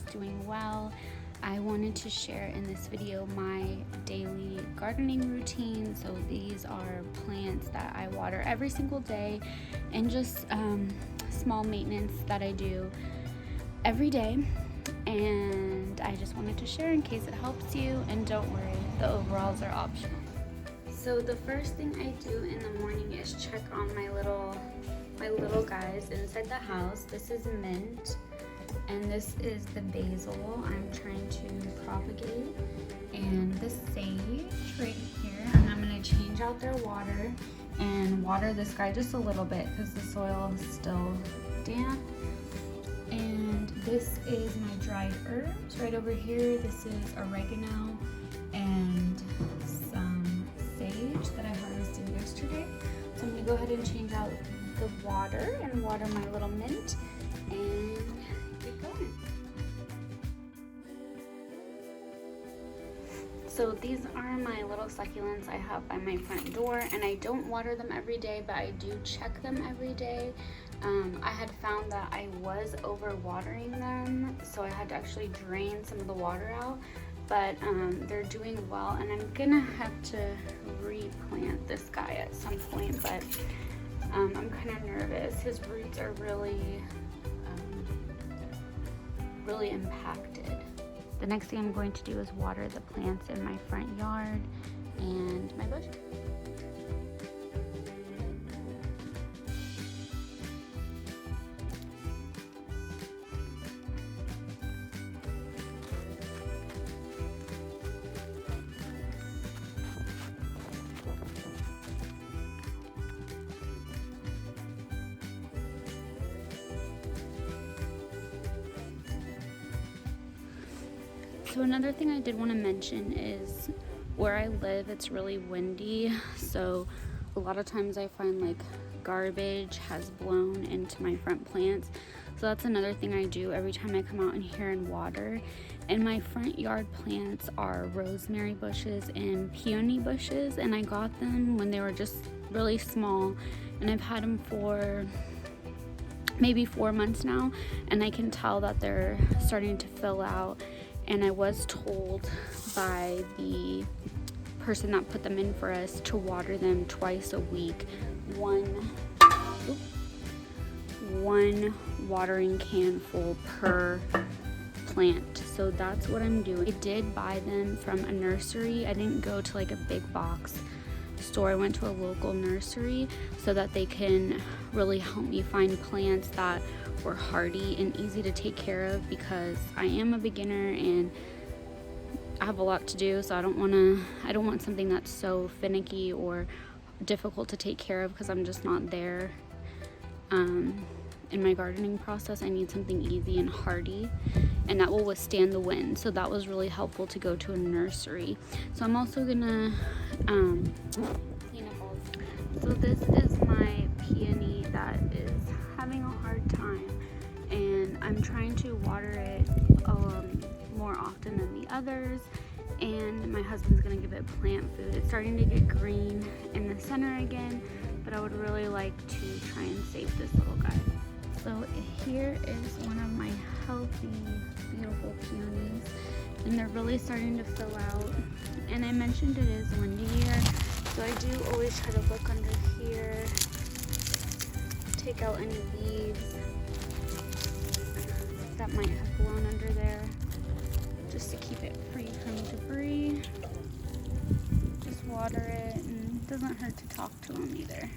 is doing well. I wanted to share in this video my daily gardening routine. So these are plants that I water every single day, and just small maintenance that I do every day. And I just wanted to share in case it helps you, and don't worry, the overalls are optional. So the first thing I do in the morning is check on my little guys inside the house. This is mint, and this is the basil I'm trying to propagate, and the sage right here. And I'm going to change out their water and water this guy just a little bit because the soil is still damp. And this is my dried herbs right over here. This is oregano and some sage that I harvested yesterday. So I'm going to go ahead and change out the water and water my little mint and get going. So these are my little succulents I have by my front door, and I don't water them every day, but I do check them every day. I had found that I was over watering them, so I had to actually drain some of the water out, but they're doing well, and I'm gonna have to replant this guy at some point, but I'm kind of nervous. His roots are really impacted. The next thing I'm going to do is water the plants in my front yard and my bush. So another thing I did want to mention is where I live, it's really windy, so a lot of times I find like garbage has blown into my front plants. So that's another thing I do every time I come out in here and water. And my front yard plants are rosemary bushes and peony bushes, and I got them when they were just really small, and I've had them for maybe 4 months now, and I can tell that they're starting to fill out. And I was told by the person that put them in for us to water them twice a week, one watering can full per plant. So that's what I'm doing. I did buy them from a nursery. I didn't go to like a big box store. I went to a local nursery so that they can really help me find plants that were hardy and easy to take care of, because I am a beginner and I have a lot to do, so I don't want something that's so finicky or difficult to take care of, because I'm just not there in my gardening process. I need something easy and hardy and that will withstand the wind. So that was really helpful to go to a nursery. So I'm also gonna clean up all this. So this is my peony that is having a hard time, and I'm trying to water it more often than the others, and my husband's gonna give it plant food. It's starting to get green in the center again, but I would really like to try and save this little guy. So here is one of my healthy, beautiful peonies, and they're really starting to fill out. And I mentioned it is windy here, so I do always try to look under here, take out any leaves that might have blown under there, just to keep it free from debris. Just water it, and it doesn't hurt to talk to them either.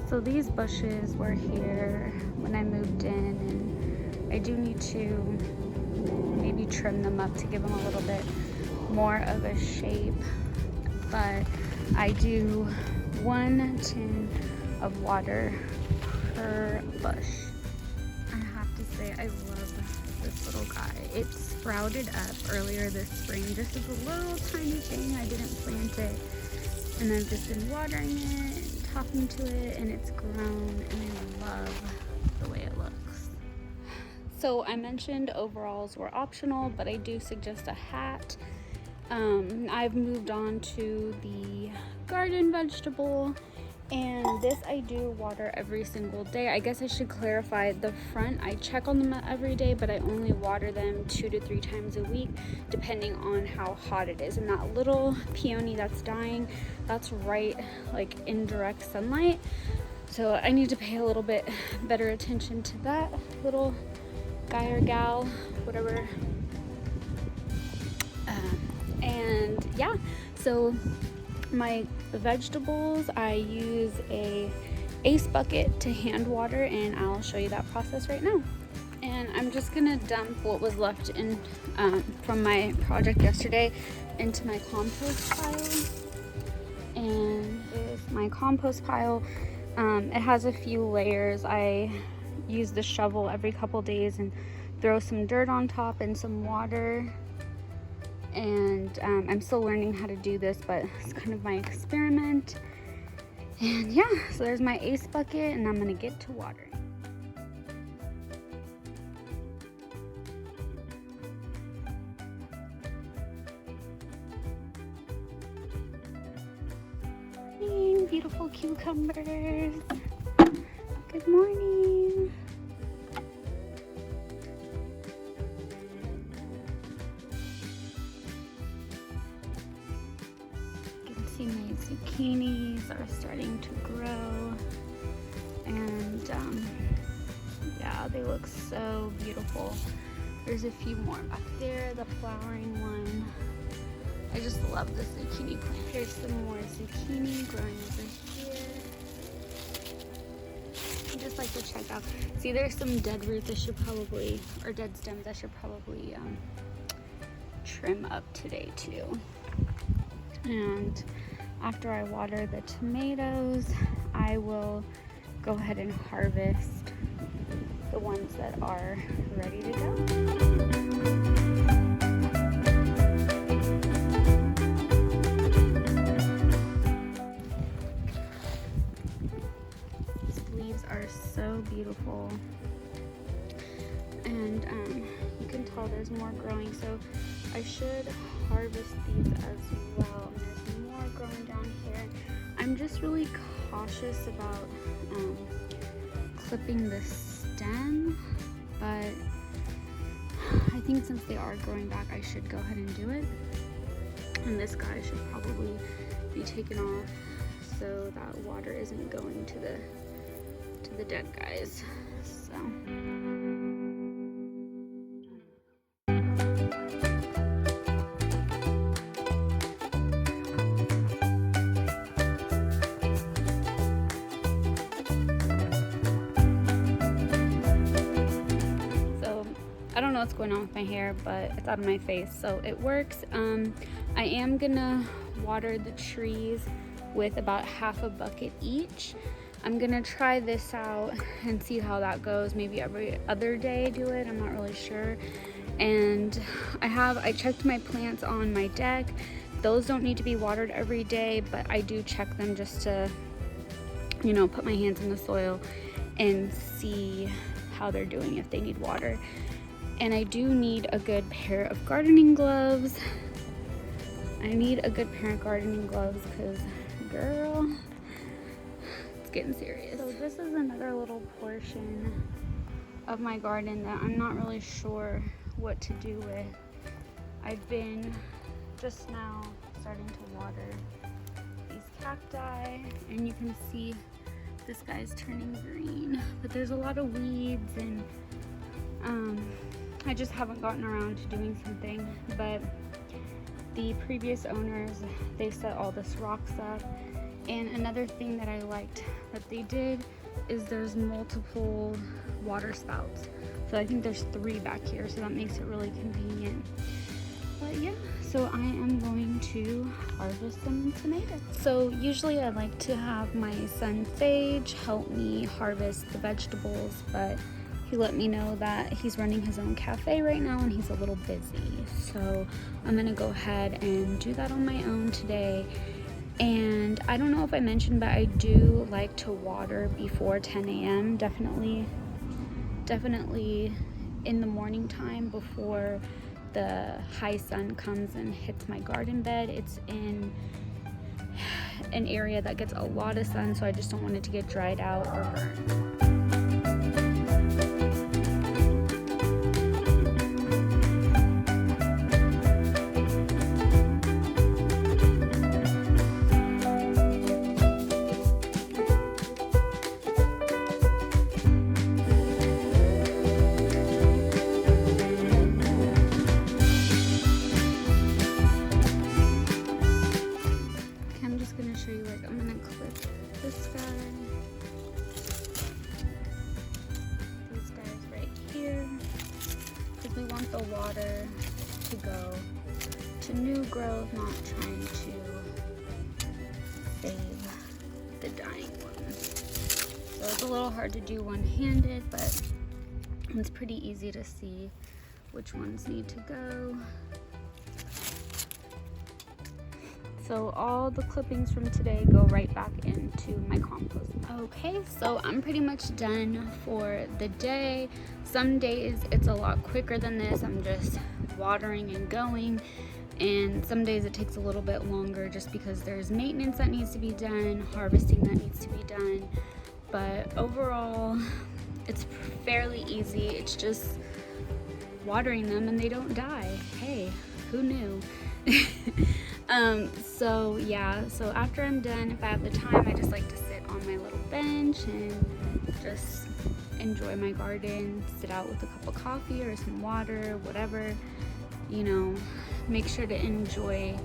So these bushes were here when I moved in, and I do need to maybe trim them up to give them a little bit more of a shape, but I do 1 tin of water per bush. I have to say I love this little guy. It sprouted up earlier this spring just as a little tiny thing. I didn't plant it, and I've just been watering it talking to it and it's grown, and I love the way it looks. So I mentioned overalls were optional, but I do suggest a hat. I've moved on to the garden vegetable, and this I do water every single day. I guess I should clarify the front. I check on them every day, but I only water them 2 to 3 times a week, depending on how hot it is. And that little peony that's dying, that's right like in direct sunlight. So I need to pay a little bit better attention to that little guy or gal, whatever. And yeah, so my vegetables, I use a ace bucket to hand water, and I'll show you that process right now. And I'm just gonna dump what was left in from my project yesterday into my compost pile. And this is my compost pile. It has a few layers. I use the shovel every couple days and throw some dirt on top and some water. And I'm still learning how to do this, but it's kind of my experiment. And yeah, so there's my ace bucket, and I'm gonna get to watering. Beautiful cucumbers. Good morning. See, my zucchinis are starting to grow, and yeah, they look so beautiful. There's a few more back there, the flowering one. I just love this zucchini plant. Here's some more zucchini growing over here. I just like to check out. See, there's some dead roots I should probably, or dead stems I should probably trim up today too. And after I water the tomatoes, I will go ahead and harvest the ones that are ready to go. These leaves are so beautiful. And you can tell there's more growing, so I should harvest these as well. And there's more growing down here. I'm just really cautious about clipping the stem, but I think since they are growing back, I should go ahead and do it. And this guy should probably be taken off so that water isn't going to the dead guys. So. I don't know what's going on with my hair, but it's out of my face, so it works. I am gonna water the trees with about half a bucket each. I'm gonna try this out and see how that goes. Maybe every other day do it, I'm not really sure. And I checked my plants on my deck. Those don't need to be watered every day, but I do check them just to, you know, put my hands in the soil and see how they're doing, if they need water. And I do need a good pair of gardening gloves. I need a good pair of gardening gloves because, girl, it's getting serious. So this is another little portion of my garden that I'm not really sure what to do with. I've been just now starting to water these cacti, and you can see this guy's turning green, but there's a lot of weeds, and I just haven't gotten around to doing something. But the previous owners, they set all this rocks up. And another thing that I liked that they did is there's multiple water spouts. So I think there's 3 back here, so that makes it really convenient. But yeah, so I am going to harvest some tomatoes. So usually I like to have my son Sage help me harvest the vegetables, but he let me know that he's running his own cafe right now and he's a little busy. So I'm gonna go ahead and do that on my own today. And I don't know if I mentioned, but I do like to water before 10 a.m. Definitely in the morning time before the high sun comes and hits my garden bed. It's in an area that gets a lot of sun, so I just don't want it to get dried out or burned. I'm gonna clip this guy, these guys right here, because we want the water to go to new growth, not trying to save the dying ones. So it's a little hard to do one-handed, but it's pretty easy to see which ones need to go. So all the clippings from today go right back into my compost. Okay, so I'm pretty much done for the day. Some days it's a lot quicker than this. I'm just watering and going. And some days it takes a little bit longer just because there's maintenance that needs to be done, harvesting that needs to be done. But overall, it's fairly easy. It's just watering them and they don't die. Hey, who knew? So yeah, so after I'm done, if I have the time, I just like to sit on my little bench and just enjoy my garden, sit out with a cup of coffee or some water, whatever, you know. Make sure to enjoy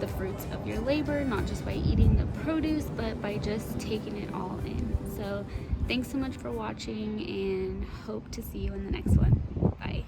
the fruits of your labor, not just by eating the produce, but by just taking it all in. So thanks so much for watching and hope to see you in the next one. Bye.